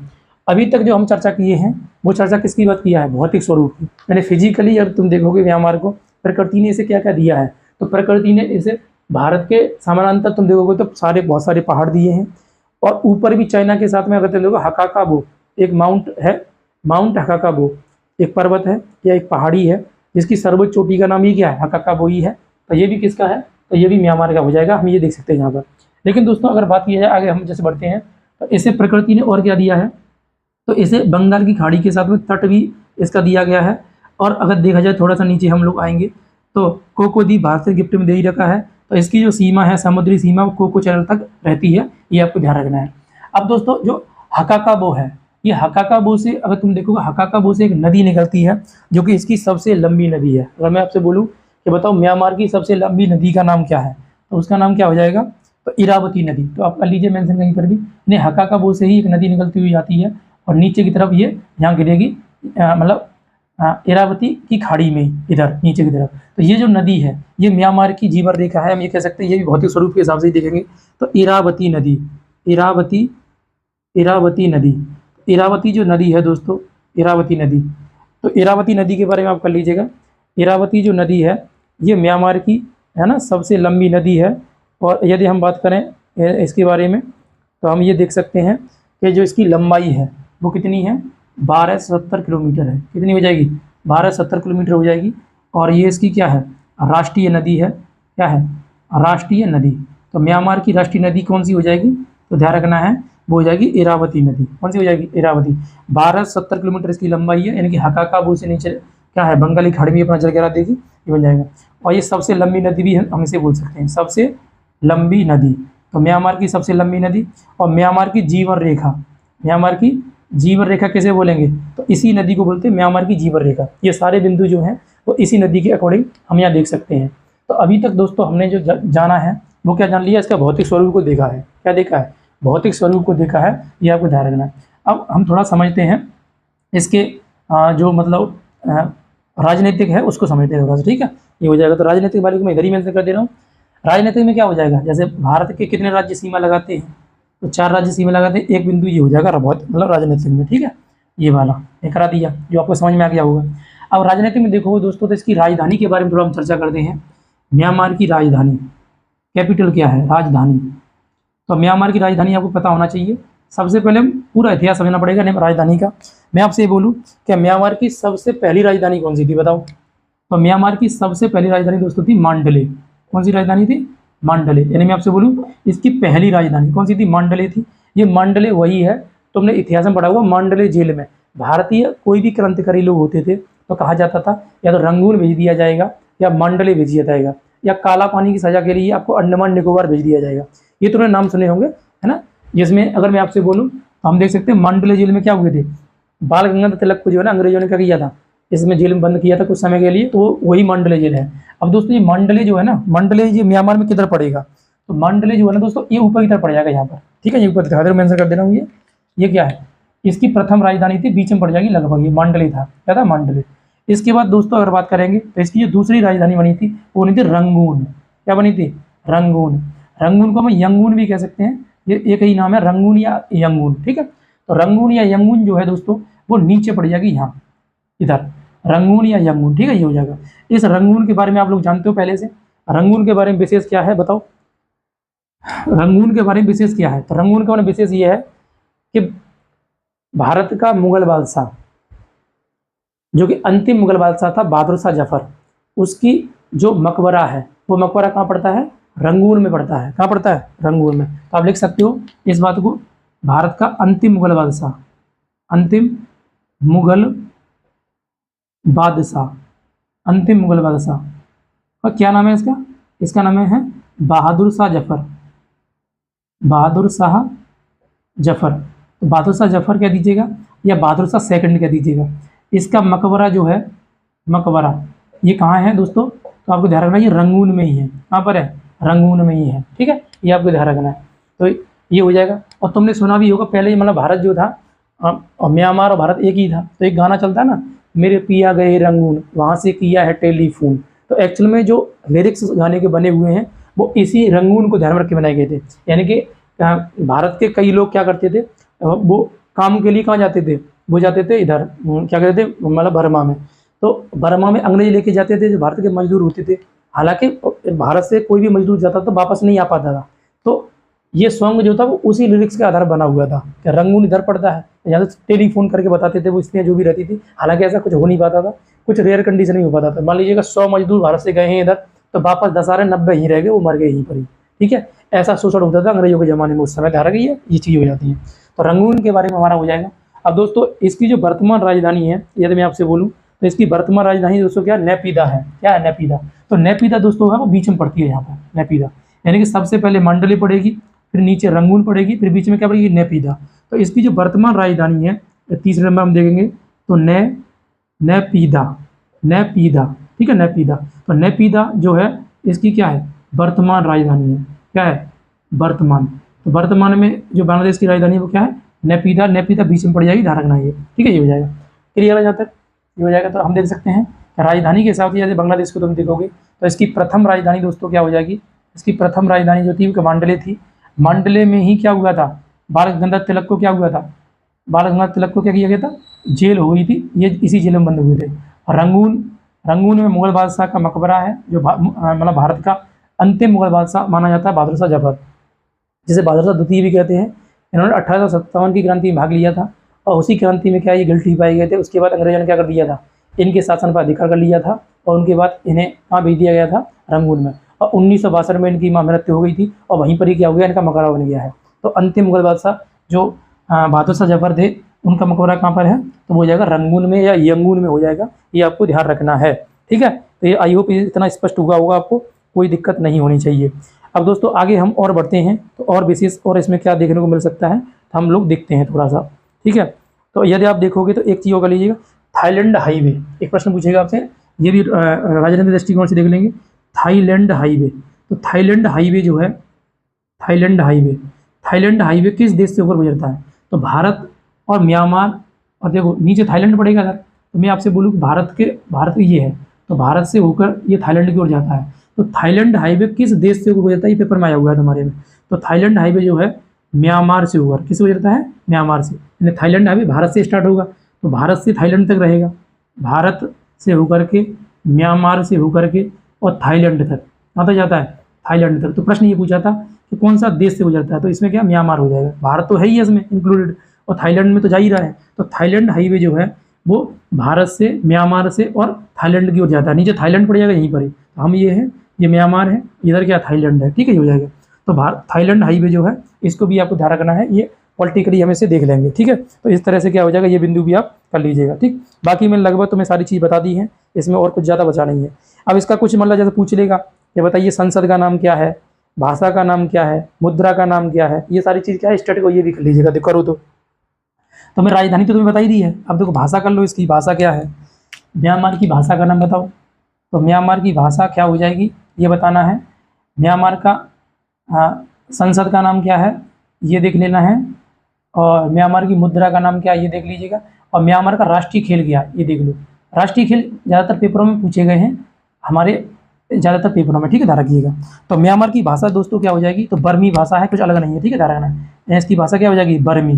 अभी तक जो हम चर्चा किए हैं वो चर्चा किसकी बात किया है, भौतिक स्वरूप की, यानी फिजिकली। अगर तुम देखोगे म्यांमार को, प्रकृति ने इसे क्या क्या दिया है, तो प्रकृति ने इसे भारत के समानांतर तुम देखोगे तो बहुत सारे पहाड़ दिए हैं, और ऊपर भी चाइना के साथ में अगर तुम देखोगे हकाकाबू एक माउंट है, माउंट हकाकाबू एक पर्वत है या एक पहाड़ी है, जिसकी सर्वोच्च चोटी का नाम ही क्या है, हकाकाबू ही है। तो ये भी किसका है, तो ये भी म्यांमार का हो जाएगा, हम ये देख सकते हैं यहाँ पर। लेकिन दोस्तों अगर बात की जाए आगे, हम जैसे बढ़ते हैं, तो इसे प्रकृति ने और क्या दिया है, तो इसे बंगाल की खाड़ी के साथ में तट भी इसका दिया गया है। और अगर देखा जाए थोड़ा सा नीचे हम लोग आएंगे, तो कोको द्वीप भारत से गिफ्ट में दे ही रखा है, तो इसकी जो सीमा है, समुद्री सीमा, वो कोको चैनल तक रहती है, ये आपको ध्यान रखना है। अब दोस्तों जो हकाकाबू है, ये हकाकाबू से अगर तुम देखोगे, हकाकाबू से एक नदी निकलती है जो कि इसकी सबसे लंबी नदी है। अगर मैं आपसे बोलूँ कि बताओ म्यांमार की सबसे लंबी नदी का नाम क्या है, तो उसका नाम क्या हो जाएगा, तो इरावती नदी। तो आप कर लीजिए मेंशन कहीं पर भी, नहीं हकाकाबू से ही एक नदी निकलती हुई आती है, और नीचे की तरफ ये यहाँ गिरेगी, मतलब इरावती की खाड़ी में, इधर नीचे की तरफ। तो ये जो नदी है ये म्यांमार की जीवन रेखा है, हम ये कह सकते हैं, ये भी भौतिक स्वरूप के हिसाब से ही देखेंगे। तो इरावती नदी, इरावती नदी, इरावती जो नदी है दोस्तों, इरावती नदी, तो इरावती नदी के बारे में आप कर लीजिएगा। इरावती जो नदी है ये म्यांमार की है ना सबसे लंबी नदी है। और यदि हम बात करें इसके बारे में तो हम ये देख सकते हैं कि जो इसकी लंबाई है वो कितनी है, 1270 किलोमीटर है। कितनी हो जाएगी, 1270 किलोमीटर हो जाएगी। और ये इसकी क्या है, राष्ट्रीय नदी है। क्या है, राष्ट्रीय नदी। तो म्यांमार की राष्ट्रीय नदी कौन सी हो जाएगी, तो ध्यान रखना है वो हो जाएगी इरावती नदी। कौन सी हो जाएगी, इरावती। 1270 किलोमीटर इसकी लंबाई है, यानी कि हकाकाबू से नीचे क्या है, बंगाली खाड़ी में अपना जल गिरा देगी, ये बन जाएगा। और ये सबसे लंबी नदी भी हम इसे बोल सकते हैं, सबसे लंबी नदी। तो म्यांमार की सबसे लंबी नदी। और म्यांमार की जीवन रेखा, म्यांमार की जीवन रेखा कैसे बोलेंगे, तो इसी नदी को बोलते हैं म्यांमार की जीवन रेखा। ये सारे बिंदु जो हैं वो इसी नदी के अकॉर्डिंग हम यहाँ देख सकते हैं। तो अभी तक दोस्तों हमने जो जाना है वो क्या जान लिया, इसका भौतिक स्वरूप को देखा है। क्या देखा है, भौतिक स्वरूप को देखा है, ये आपको ध्यान रखना है। अब हम थोड़ा समझते हैं इसके जो मतलब राजनीतिक है उसको समझते हैं थोड़ा सा, ठीक है। ये हो जाएगा। तो राजनीतिक बारे में मैं इधर ही मेंशन कर दे रहा हूँ। राजनीतिक में क्या हो जाएगा, जैसे भारत के कितने राज्य सीमा लगाते हैं, तो 4 राज्य सीमा लगाते हैं, एक बिंदु ये हो जाएगा बहुत मतलब राजनीतिक में, ठीक है। ये वाला ये करा दिया, जो आपको समझ में आ गया होगा। अब राजनीतिक में देखो दोस्तों, तो इसकी राजधानी के बारे में थोड़ा हम चर्चा करते हैं। म्यांमार की राजधानी, कैपिटल क्या है, राजधानी। तो म्यांमार की राजधानी आपको पता होना चाहिए। सबसे पहले पूरा इतिहास समझना पड़ेगा राजधानी का। मैं आपसे ये बोलूँ कि म्यांमार की सबसे पहली राजधानी कौन सी थी, बताओ। तो म्यांमार की सबसे पहली राजधानी दोस्तों थी मांडले। कौन सी राजधानी थी, मांडले। यानी मैं आपसे बोलूँ इसकी पहली राजधानी कौन सी थी, मांडले थी। ये मांडले वही है, तुमने इतिहास में पढ़ा हुआ, मांडले जेल में भारतीय कोई भी क्रांतिकारी लोग होते थे तो कहा जाता था या तो रंगून भेज दिया जाएगा या मांडले भेज दिया जाएगा, या काला पानी की सजा के लिए आपको अंडमान निकोबार भेज दिया जाएगा। ये तुमने नाम सुने होंगे, है ना। जिसमें अगर मैं आपसे बोलूँ तो हम देख सकते हैं मांडले जेल में क्या हुए थे, बाल गंगाधर तिलक को जो है ना अंग्रेजों ने क्या किया था, इसमें जेल में बंद किया था कुछ समय के लिए, तो वही मांडले जेल है। अब दोस्तों ये मांडले जो है ना, मांडले ये म्यांमार में किधर पड़ेगा, तो मांडले जो है ना दोस्तों ये ऊपर की तरफ पड़ जाएगा यहाँ पर, ठीक है। ये ऊपर दिखा दे रहा हूँ, मेंशन कर दे रहा हूँ। ये क्या है, इसकी प्रथम राजधानी थी, बीच में पड़ जाएगी लगभग, ये मांडले था। क्या था, मांडले। इसके बाद दोस्तों अगर बात करेंगे तो इसकी जो दूसरी राजधानी बनी थी वो बनी थी रंगून। क्या बनी थी, रंगून। रंगून को हम यंगून भी कह सकते हैं, ये एक ही नाम है, रंगून या यंगून, ठीक है। तो रंगून या यंगून जो है दोस्तों वो नीचे पड़ जाएगी यहाँ, इधर रंगून या यंगून, ठीक है। ये हो जाएगा। इस रंगून के बारे में आप लोग जानते हो पहले से। रंगून के बारे में विशेष क्या है बताओ, रंगून के बारे में विशेष क्या है, तो रंगून का विशेष ये है कि भारत का मुगल बादशाह, जो कि अंतिम मुगल बादशाह था बहादुर शाह जफर, उसकी जो मकबरा है वो मकबरा कहाँ पड़ता है, रंगून में पड़ता है। कहाँ पड़ता है, रंगून में। तो आप लिख सकते हो इस बात को, भारत का अंतिम मुगल बादशाह, अंतिम मुगल बादशाह, अंतिम मुगल बादशाह, और क्या नाम है इसका, इसका नाम है बहादुर शाह जफर, बहादुर शाह जफर। तो बहादुर शाह जफर कह दीजिएगा या बहादुर शाह सेकंड कह दीजिएगा। इसका मकबरा जो है, मकबरा ये कहाँ है दोस्तों, तो आपको ध्यान रखना ये रंगून में ही है। कहाँ पर है, रंगून में ही है, ठीक है। ये आपको ध्यान रखना है। तो ये हो जाएगा। और तुमने सुना भी होगा पहले, मतलब भारत जो था और म्यांमार और भारत एक ही था, तो एक गाना चलता है ना, मेरे पिया गए रंगून वहाँ से किया है टेलीफोन। तो एक्चुअल में जो लिरिक्स गाने के बने हुए हैं वो इसी रंगून को ध्यान में रख के बनाए गए थे। यानी कि भारत के कई लोग क्या करते थे, वो काम के लिए कहाँ जाते थे, वो जाते थे इधर क्या कहते थे, मतलब बर्मा में। तो बर्मा में अंग्रेज लेके जाते थे जो भारत के मजदूर होते थे। हालांकि भारत से कोई भी मजदूर जाता तो वापस नहीं आ पाता था। तो ये सॉन्ग जो था वो उसी लिरिक्स के आधार बना हुआ था कि रंगून इधर पड़ता है, यहाँ से टेलीफोन करके बताते थे वो स्त्रियाँ जो भी रहती थी। हालांकि ऐसा कुछ हो नहीं पाता था, कुछ रेयर कंडीशन में हो पाता था। मान लीजिएगा 100 मजदूर भारत से गए हैं इधर, तो वापस 10 आ रहे 90 ही रह गए, वो मर गए यहीं पर ही, ठीक है। ऐसा शोषण होता था अंग्रेजों के ज़माने में, उस समय ध्यान रखिए ये चीज़ हो जाती है। तो रंगून के बारे में हमारा हो जाएगा। अब दोस्तों इसकी जो वर्तमान राजधानी है, यदि मैं आपसे बोलूँ तो इसकी वर्तमान राजधानी दोस्तों क्या, नेपीदा है। क्या है, नेपीदा। तो नेपीदा दोस्तों है वो बीच में पड़ती है यहाँ पर, नेपीदा। यानी कि सबसे पहले मंडली पड़ेगी, फिर नीचे रंगून पड़ेगी, फिर बीच में क्या पड़ेगी, नेपीदा। तो इसकी जो वर्तमान राजधानी है, तीसरे नंबर हम देखेंगे तो नेपीदा, नेपीदा, ठीक है, नेपीदा। तो नेपीदा जो है इसकी क्या है, वर्तमान राजधानी है। क्या है, वर्तमान। तो वर्तमान में जो बांग्लादेश की राजधानी है वो क्या है, नेपीदा। नेपीदा बीच में पड़ जाएगी, ध्यान रखना ये, ठीक है। ये हो जाएगा, क्लियर है जहाँ तक, ये हो जाएगा। तो हम देख सकते हैं राजधानी के हिसाब से यदि बांग्लादेश को तुम देखोगे तो इसकी प्रथम राजधानी दोस्तों क्या हो जाएगी, इसकी प्रथम राजधानी जो थी वो मांडले थी। मांडले में ही क्या हुआ था, बाल गंगाधर तिलक को क्या हुआ था, बाल गंगाधर तिलक को क्या किया गया था, जेल हो गई थी, ये इसी जेल में बंद हुए थे। और रंगून रंगून में मुगल बादशाह का मकबरा है, जो मतलब भारत का अंतिम मुगल बादशाह माना जाता है बहादुर शाह जफर, जिसे बहादुर शाह द्वितीय भी कहते हैं। इन्होंने 1857 की क्रांति में भाग लिया था और उसी क्रांति में क्या ये गिल्टी पाए गए थे। उसके बाद अंग्रेजों ने क्या कर दिया था, इनके शासन पर अधिकार कर लिया था और उनके बाद इन्हें कहाँ भेज दिया गया था, रंगून में। और 1962 में इनकी मृत्यु हो गई थी और वहीं पर ही क्या हो गया, इनका मकबरा बन गया है। तो अंतिम मुगल बादशाह जो बहादुर शाह जफर थे, उनका मकबरा कहाँ पर है, तो वो हो जाएगा रंगून में या यंगून में हो जाएगा। ये आपको ध्यान रखना है, ठीक है। तो ये आई होप इतना स्पष्ट हुआ होगा, आपको कोई दिक्कत नहीं होनी चाहिए। अब दोस्तों आगे हम और बढ़ते हैं, तो और विशेष और इसमें क्या देखने को मिल सकता है, तो हम लोग देखते हैं थोड़ा सा, ठीक है। तो यदि आप देखोगे तो एक चीज़ होगा, लीजिएगा थाईलैंड हाईवे, एक प्रश्न पूछेगा आपसे, ये भी राजनीतिक दृष्टिकोण से देख लेंगे। थाईलैंड हाईवे, तो थाईलैंड हाईवे जो है, थाईलैंड हाईवे किस देश से होकर गुजरता है, तो भारत और म्यांमार। और देखो नीचे थाईलैंड पड़ेगा सर, तो मैं आपसे बोलूँ भारत ये है, तो भारत से होकर ये थाईलैंड की ओर जाता है। तो थाईलैंड हाईवे किस देश से होकर गुजरता है, ये पेपर में आया हुआ है तुम्हारे में। तो थाईलैंड हाईवे जो है म्यांमार से होकर, किससे गुजरता है, म्यांमार से। यानी थाईलैंड हाईवे भारत से स्टार्ट होगा, तो भारत से थाईलैंड तक रहेगा, भारत से होकर के, म्यांमार से होकर के और थाईलैंड तक आता जाता है, थाईलैंड तक। तो प्रश्न ये पूछा था कि कौन सा देश से गुजरता है, तो इसमें क्या म्यांमार हो जाएगा, भारत तो है ही इसमें इंक्लूडेड और थाईलैंड में तो जा ही रहा है। तो थाईलैंड हाईवे जो है वो भारत से, म्यांमार से और थाईलैंड की ओर जाता है। नीचे थाईलैंड पड़ जाएगा यहीं पर ही, तो हम ये है, ये म्यांमार है, इधर क्या थाईलैंड है, ठीक है, ये हो जाएगा। तो थाईलैंड हाईवे जो है, इसको भी आपको ध्यान रखना है, ये पॉलिटिकली हम इसे देख लेंगे, ठीक है। तो इस तरह से क्या हो जाएगा, ये बिंदु भी आप कर लीजिएगा, ठीक। बाकी मैंने लगभग तुम्हें सारी चीज़ बता दी है, इसमें और कुछ ज़्यादा बचा नहीं है। अब इसका कुछ मतलब जैसे पूछ लेगा, ये बताइए संसद का नाम क्या है, भाषा का नाम क्या है, मुद्रा का नाम क्या है, ये सारी चीज़ क्या है, स्टेट को ये भी कर लीजिएगा, करो तो मैं राजधानी तो तुम्हें बताई दी है। अब देखो भाषा कर लो, इसकी भाषा क्या है, म्यांमार की भाषा का नाम बताओ। तो म्यांमार की भाषा क्या हो जाएगी, ये बताना है। म्यांमार का संसद का नाम क्या है, ये देख लेना है। और म्यांमार की मुद्रा का नाम क्या है, ये देख लीजिएगा। और म्यांमार का राष्ट्रीय खेल क्या है, ये देख लो। राष्ट्रीय खेल ज़्यादातर पेपरों में पूछे गए हैं, हमारे ज़्यादातर पेपरों में, ठीक है, ध्यान रखिएगा। तो म्यांमार की भाषा दोस्तों क्या हो जाएगी, तो बर्मी भाषा है, कुछ अलग नहीं है, ठीक है, ध्यान रखना है। इसकी भाषा क्या हो जाएगी, बर्मी।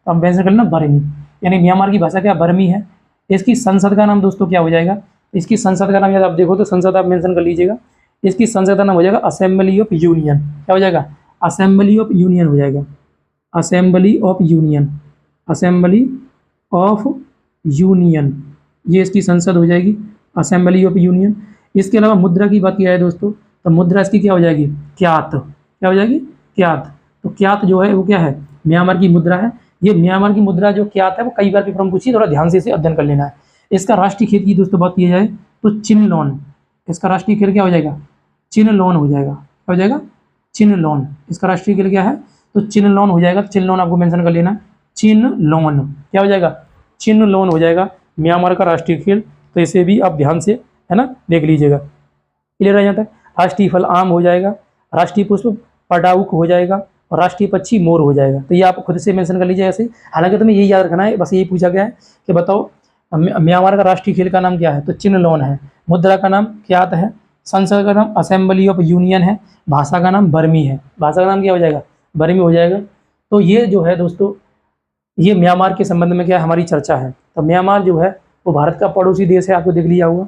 तो हम मेंशन कर लेना बर्मी, यानी म्यांमार की भाषा क्या बर्मी है। इसकी संसद का नाम दोस्तों क्या हो जाएगा, इसकी संसद का नाम यदि आप देखो तो संसद आप मेंशन कर लीजिएगा। इसकी संसद का नाम हो जाएगा असेंबली ऑफ यूनियन, क्या हो जाएगा, असेंबली ऑफ यूनियन हो जाएगा, assembly of union, assembly of union, ये इसकी संसद हो जाएगी, असेंबली ऑफ यूनियन। इसके अलावा मुद्रा की बात किया है दोस्तों, तो मुद्रा इसकी क्या हो जाएगी, क्यात, क्या हो जाएगी, क्यात। तो क्यात जो है वो क्या है, म्यांमार की मुद्रा है। ये म्यांमार की मुद्रा जो क्यात है वो कई बार पेपर में पूछी, थोड़ा ध्यान से इसे अध्ययन कर लेना है। इसका राष्ट्रीय खेल की दोस्तों बात की जाए तो चिनलोन, इसका राष्ट्रीय खेल क्या हो जाएगा, चिनलोन हो जाएगा, क्या हो जाएगा, चिनलोन। इसका राष्ट्रीय खेल क्या है, तो चिनलोन हो जाएगा। चिनलोन आपको मेंशन कर लेना, चिनलोन क्या हो जाएगा, चिनलोन हो जाएगा म्यांमार का राष्ट्रीय खेल। तो इसे भी आप ध्यान से, है ना, देख लीजिएगा, क्लियर आ जाता है। राष्ट्रीय फल आम हो जाएगा, राष्ट्रीय पुष्प पडाउक हो जाएगा और राष्ट्रीय पक्षी मोर हो जाएगा। तो ये आप खुद से मेंशन कर लीजिए ऐसे। हालांकि तुम्हें यही याद रखना है, बस यही पूछा गया है कि बताओ म्यांमार का राष्ट्रीय खेल का नाम क्या है, तो चिनलोन है, मुद्रा का नाम क्यात है, संसद का नाम असेंबली ऑफ यूनियन है, भाषा का नाम बर्मी है, भाषा का नाम क्या हो जाएगा, बर्मी हो जाएगा। तो ये जो है दोस्तों, ये म्यांमार के संबंध में क्या हमारी चर्चा है। तो म्यांमार जो है वो भारत का पड़ोसी देश है, आपको देख लिया होगा,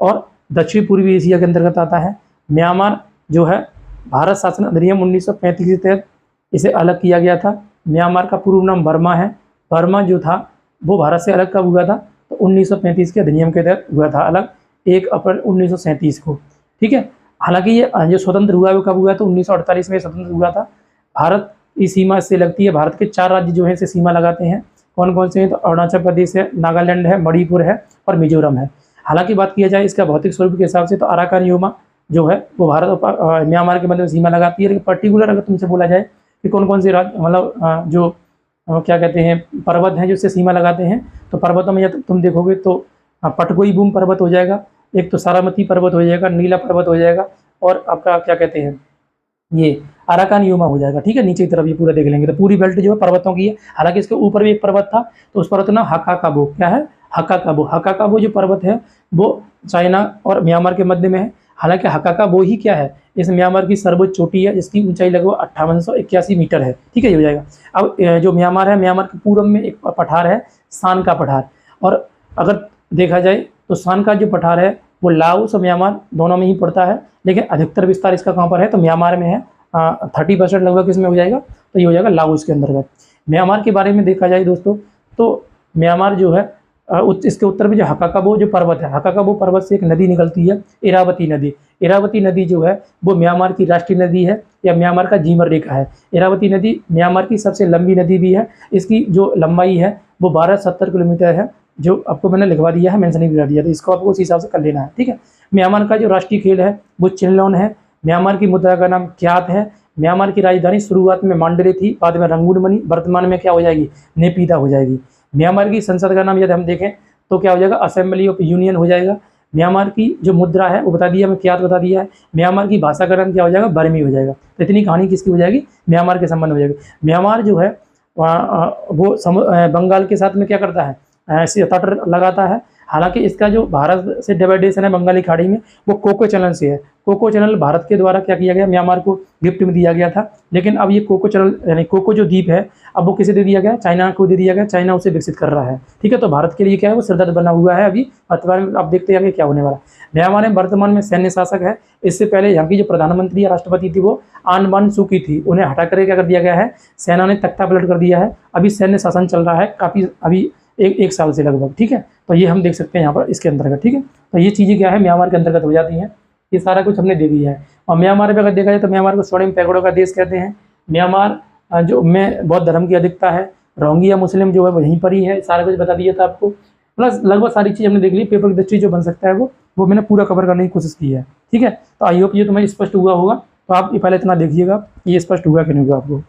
और दक्षिण पूर्वी एशिया के अंतर्गत आता है। म्यांमार जो है भारत शासन अधिनियम 1935 के तहत इसे अलग किया गया था। म्यांमार का पूर्व नाम बर्मा है। बर्मा जो था वो भारत से अलग कब हुआ था, तो 1935 के अधिनियम के तहत हुआ था अलग, 1 अप्रैल 1937 को, ठीक है। हालांकि ये जो स्वतंत्र हुआ है वो कब हुआ, तो 1948 में स्वतंत्र हुआ था। भारत की सीमा इससे लगती है, भारत के 4 राज्य जो है इसे सीमा लगाते हैं। कौन कौन से हैं, तो अरुणाचल प्रदेश है, नागालैंड है, मणिपुर है और मिजोरम है। हालांकि बात किया जाए इसका भौतिक स्वरूप के हिसाब से तो अराकान योमा जो है वो भारत और म्यांमार के मध्य में सीमा लगाती है। लेकिन पर्टिकुलर अगर तुमसे बोला जाए कि कौन कौन से राज्य, मतलब जो क्या कहते हैं पर्वत हैं जो इससे सीमा लगाते हैं, तो पर्वतों में तुम देखोगे तो पटगोई बूम पर्वत हो जाएगा, एक तो सारामती पर्वत हो जाएगा, नीला पर्वत हो जाएगा, और आपका क्या कहते हैं ये अराकान योमा हो जाएगा, ठीक है। नीचे की तरफ ये पूरा देख लेंगे तो पूरी बेल्ट जो है पर्वतों की है। हालांकि इसके ऊपर भी एक पर्वत था, तो उस पर्वत का नाम हकाकाबो, क्या है, हकाकाबो। हकाकाबो जो पर्वत है वो चाइना और म्यांमार के मध्य में है। हालांकि हकाकाबो ही क्या है, इस म्यांमार की सर्वोच्च चोटी है जिसकी ऊंचाई लगभग 5881 मीटर है, ठीक है, ये हो जाएगा। अब जो म्यांमार है, म्यांमार के पूर्व में एक पठार है, सान का पठार। और अगर देखा जाए तो सान का जो पठार है वो लाओस और म्यांमार दोनों में ही पड़ता है, लेकिन अधिकतर विस्तार इसका कहाँ पर है तो म्यांमार में है। 30% लगभग इसमें हो जाएगा, तो ये हो जाएगा लाओस के अंतर्गत। म्यांमार के बारे में देखा जाए दोस्तों, तो म्यांमार जो है इसके उत्तर में जो हकाकाबो जो पर्वत है, हकाकाबो पर्वत से एक नदी निकलती है, इरावती नदी। इरावती नदी जो है वो म्यांमार की राष्ट्रीय नदी है या म्यांमार का जीवन रेखा है। इरावती नदी म्यांमार की सबसे लंबी नदी भी है। इसकी जो लंबाई है वो 1270 किलोमीटर है, जो आपको मैंने लिखवा दिया है, मेंशन भी करा दिया, तो इसको आपको उस हिसाब से कर लेना है, ठीक है। म्यांमार का जो राष्ट्रीय खेल है वो चिनलोन है। म्यांमार की मुद्रा का नाम क्यात है। म्यांमार की राजधानी शुरुआत में मांडरे थी, बाद में रंगून बनी, वर्तमान में क्या हो जाएगी, नेपीदा हो जाएगी। म्यांमार की संसद का नाम यदि हम देखें तो क्या हो जाएगा, असेंबली ऑफ यूनियन हो जाएगा। म्यांमार की जो मुद्रा है वो बता दिया, मैं क्यात बता दिया है। म्यांमार की भाषा का नाम क्या हो जाएगा, बर्मी हो जाएगा। तो इतनी कहानी किसकी हो जाएगी, म्यांमार के संबंध हो जाएगी। म्यांमार जो है वो बंगाल के साथ में क्या करता है, ऐसे तट लगाता है। हालांकि इसका जो भारत से डिवाइडेशन है बंगाली खाड़ी में वो कोको चैनल से है। कोको चैनल भारत के द्वारा क्या किया गया, म्यांमार को गिफ्ट में दिया गया था, लेकिन अब ये कोको चैनल यानी कोको जो द्वीप है अब वो किसे दे दिया गया, चाइना को दे दिया गया। चाइना उसे विकसित कर रहा है, ठीक है। तो भारत के लिए क्या है वो सिरदर्द बना हुआ है अभी वर्तमान में। अब देखते हैं आगे क्या होने वाला। म्यांमार में वर्तमान में सैन्य शासक है। इससे पहले यहाँ की जो प्रधानमंत्री या राष्ट्रपति थी वो आन बान सू की थी, उन्हें हटा कर क्या कर दिया गया है, सेना ने तख्ता पलट कर दिया है। अभी सैन्य शासन चल रहा है काफ़ी, अभी एक साल से लगभग, ठीक है। तो ये हम देख सकते हैं यहाँ पर इसके अंतर्गत, ठीक है। तो ये चीज़ें क्या है म्यांमार के अंतर्गत हो जाती हैं। ये सारा कुछ हमने दे दिया है। और म्यांमार में अगर देखा जाए तो म्यांमार को स्वर्णिम पैगोडों का देश कहते हैं। म्यांमार जो में बौद्ध धर्म की अधिकता है, रोहिंग्या मुस्लिम जो है वहीं पर ही है। सारा कुछ बता दिया था आपको, प्लस लगभग सारी चीज़ हमने देख ली। पेपर की दृष्टि जो बन सकता है वो मैंने पूरा कवर करने की कोशिश की है, ठीक है। तो आई होप ये तुम्हें स्पष्ट हुआ होगा। तो आप ये पहले इतना देखिएगा ये स्पष्ट हुआ कि नहीं हुआ आपको।